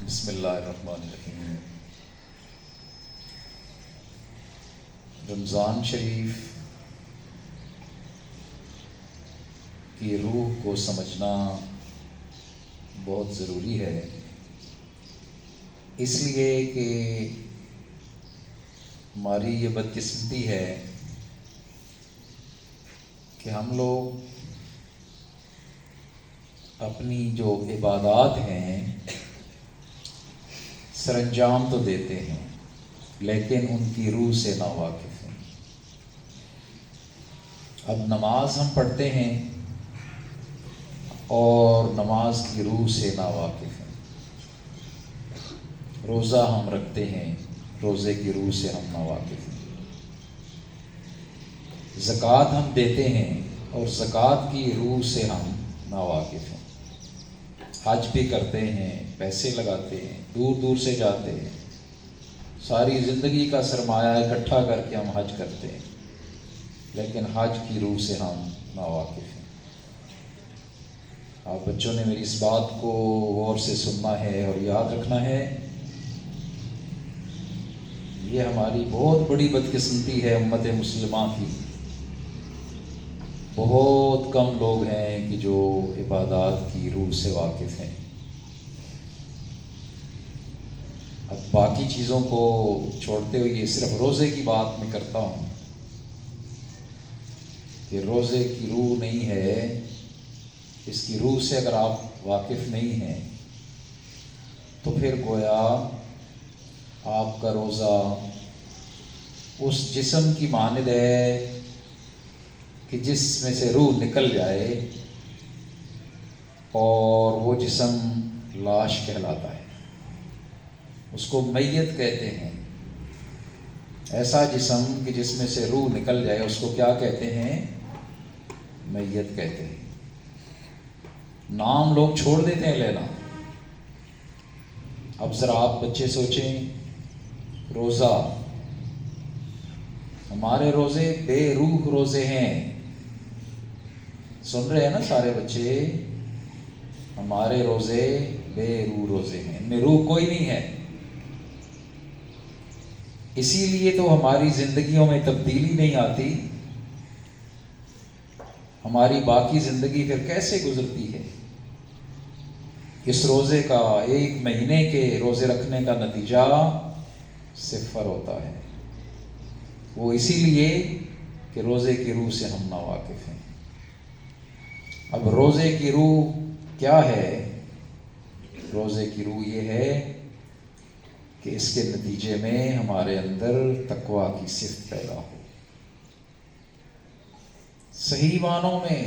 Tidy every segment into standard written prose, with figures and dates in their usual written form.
بسم اللہ الرحمن الرحیم۔ رمضان شریف کی روح کو سمجھنا بہت ضروری ہے، اس لیے کہ ہماری یہ بدقسمتی ہے کہ ہم لوگ اپنی جو عبادات ہیں سر انجام تو دیتے ہیں لیکن ان کی روح سے ناواقف ہیں۔ اب نماز ہم پڑھتے ہیں اور نماز کی روح سے ناواقف ہیں، روزہ ہم رکھتے ہیں، روزے کی روح سے ہم ناواقف ہیں، زکوٰۃ ہم دیتے ہیں اور زکوٰۃ کی روح سے ہم ناواقف ہیں، حج بھی کرتے ہیں، پیسے لگاتے ہیں، دور دور سے جاتے ہیں، ساری زندگی کا سرمایہ اکٹھا کر کے ہم حج کرتے ہیں، لیکن حج کی روح سے ہم ناواقف ہیں۔ آپ بچوں نے میری اس بات کو غور سے سننا ہے اور یاد رکھنا ہے، یہ ہماری بہت بڑی بدقسمتی ہے امت مسلمہ کی۔ بہت کم لوگ ہیں کہ جو عبادات کی روح سے واقف ہیں۔ اب باقی چیزوں کو چھوڑتے ہوئے صرف روزے کی بات میں کرتا ہوں کہ روزے کی روح نہیں ہے، اس کی روح سے اگر آپ واقف نہیں ہیں تو پھر گویا آپ کا روزہ اس جسم کی مانند ہے کہ جس میں سے روح نکل جائے اور وہ جسم لاش کہلاتا ہے، اس کو میت کہتے ہیں۔ ایسا جسم کہ جس میں سے روح نکل جائے اس کو کیا کہتے ہیں؟ میت کہتے ہیں۔ نام لوگ چھوڑ دیتے ہیں لینا۔ اب ذرا آپ بچے سوچیں، روزہ، ہمارے روزے بے روح روزے ہیں، سن رہے ہیں نا سارے بچے؟ ہمارے روزے بے روح روزے ہیں، ان میں روح کوئی نہیں ہے۔ اسی لیے تو ہماری زندگیوں میں تبدیلی نہیں آتی، ہماری باقی زندگی پھر کیسے گزرتی ہے؟ اس روزے کا، ایک مہینے کے روزے رکھنے کا نتیجہ صفر ہوتا ہے، وہ اسی لیے کہ روزے کی روح سے ہم ناواقف ہیں۔ اب روزے کی روح کیا ہے؟ روزے کی روح یہ ہے کہ اس کے نتیجے میں ہمارے اندر تقویٰ کی صفت پیدا ہو، صحیح معنوں میں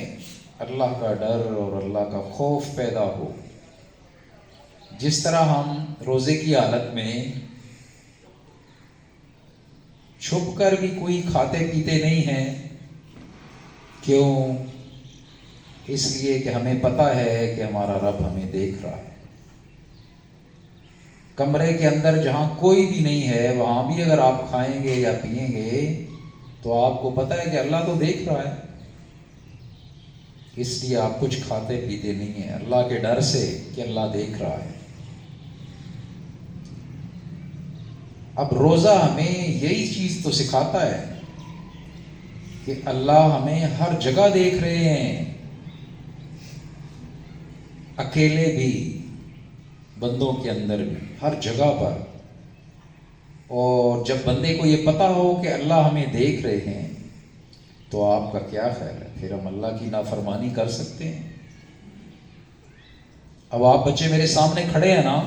اللہ کا ڈر اور اللہ کا خوف پیدا ہو۔ جس طرح ہم روزے کی حالت میں چھپ کر بھی کوئی کھاتے پیتے نہیں ہیں، کیوں؟ اس لیے کہ ہمیں پتہ ہے کہ ہمارا رب ہمیں دیکھ رہا ہے۔ کمرے کے اندر جہاں کوئی بھی نہیں ہے وہاں بھی اگر آپ کھائیں گے یا پئیں گے تو آپ کو پتہ ہے کہ اللہ تو دیکھ رہا ہے، اس لیے آپ کچھ کھاتے پیتے نہیں ہیں، اللہ کے ڈر سے کہ اللہ دیکھ رہا ہے۔ اب روزہ ہمیں یہی چیز تو سکھاتا ہے کہ اللہ ہمیں ہر جگہ دیکھ رہے ہیں، اکیلے بھی، بندوں کے اندر بھی، ہر جگہ پر۔ اور جب بندے کو یہ پتہ ہو کہ اللہ ہمیں دیکھ رہے ہیں تو آپ کا کیا خیال ہے؟ پھر ہم اللہ کی نافرمانی کر سکتے ہیں؟ اب آپ بچے میرے سامنے کھڑے ہیں نا،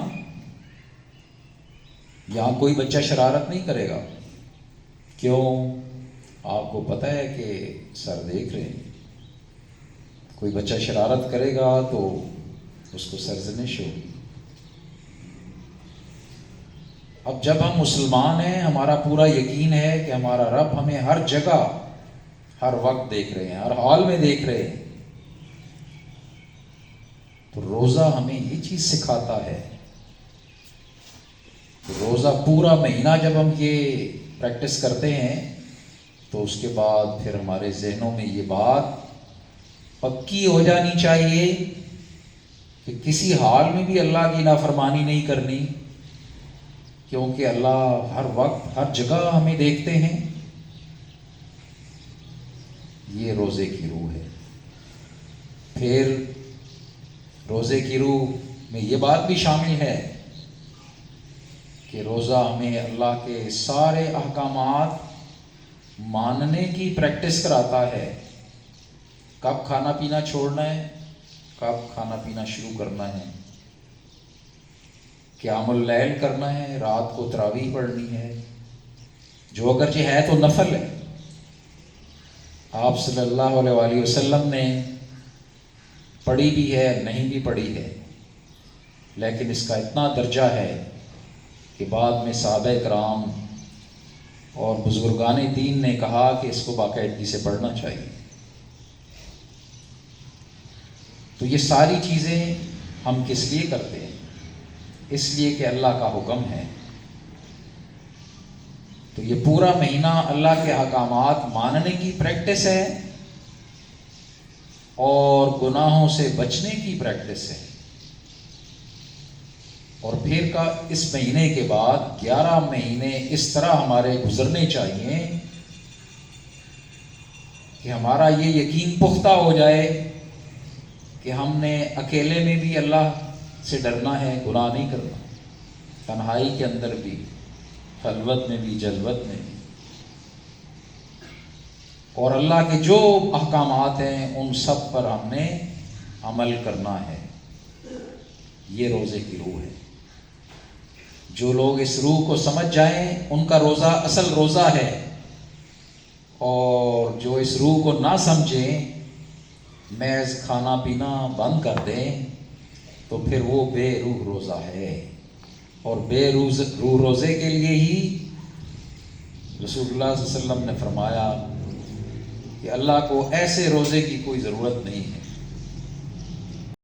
یہاں کوئی بچہ شرارت نہیں کرے گا، کیوں؟ آپ کو پتہ ہے کہ سر دیکھ رہے ہیں۔ کوئی بچہ شرارت کرے گا تو اس کو سرزنش ہوگی۔ اب جب ہم مسلمان ہیں، ہمارا پورا یقین ہے کہ ہمارا رب ہمیں ہر جگہ، ہر وقت دیکھ رہے ہیں، ہر حال میں دیکھ رہے ہیں، تو روزہ ہمیں یہ چیز سکھاتا ہے۔ روزہ پورا مہینہ جب ہم یہ پریکٹس کرتے ہیں تو اس کے بعد پھر ہمارے ذہنوں میں یہ بات پکی ہو جانی چاہیے کہ کسی حال میں بھی اللہ کی نافرمانی نہیں کرنی، کیونکہ اللہ ہر وقت ہر جگہ ہمیں دیکھتے ہیں۔ یہ روزے کی روح ہے۔ پھر روزے کی روح میں یہ بات بھی شامل ہے کہ روزہ ہمیں اللہ کے سارے احکامات ماننے کی پریکٹس کراتا ہے۔ کب کھانا پینا چھوڑنا ہے، کب کھانا پینا شروع کرنا ہے، قیام اللیل کرنا ہے، رات کو تراویح پڑھنی ہے، جو اگرچہ ہے تو نفل ہے۔ آپ صلی اللہ علیہ وآلہ وسلم نے پڑھی بھی ہے، نہیں بھی پڑھی ہے، لیکن اس کا اتنا درجہ ہے کہ بعد میں صحابہ کرام اور بزرگان دین نے کہا کہ اس کو باقاعدگی سے پڑھنا چاہیے۔ تو یہ ساری چیزیں ہم کس لیے کرتے ہیں؟ اس لیے کہ اللہ کا حکم ہے۔ تو یہ پورا مہینہ اللہ کے احکامات ماننے کی پریکٹس ہے اور گناہوں سے بچنے کی پریکٹس ہے۔ اور پھر کا اس مہینے کے بعد 11 مہینے اس طرح ہمارے گزرنے چاہیے کہ ہمارا یہ یقین پختہ ہو جائے کہ ہم نے اکیلے میں بھی اللہ سے ڈرنا ہے، گناہ نہیں کرنا، تنہائی کے اندر بھی، خلوت میں بھی، جلوت میں بھی، اور اللہ کے جو احکامات ہیں ان سب پر ہم نے عمل کرنا ہے۔ یہ روزے کی روح ہے۔ جو لوگ اس روح کو سمجھ جائیں ان کا روزہ اصل روزہ ہے، اور جو اس روح کو نہ سمجھیں، محض کھانا پینا بند کر دیں، تو پھر وہ بے روح روزہ ہے۔ اور بے روح روزے کے لیے ہی رسول اللہ صلی اللہ علیہ وسلم نے فرمایا کہ اللہ کو ایسے روزے کی کوئی ضرورت نہیں ہے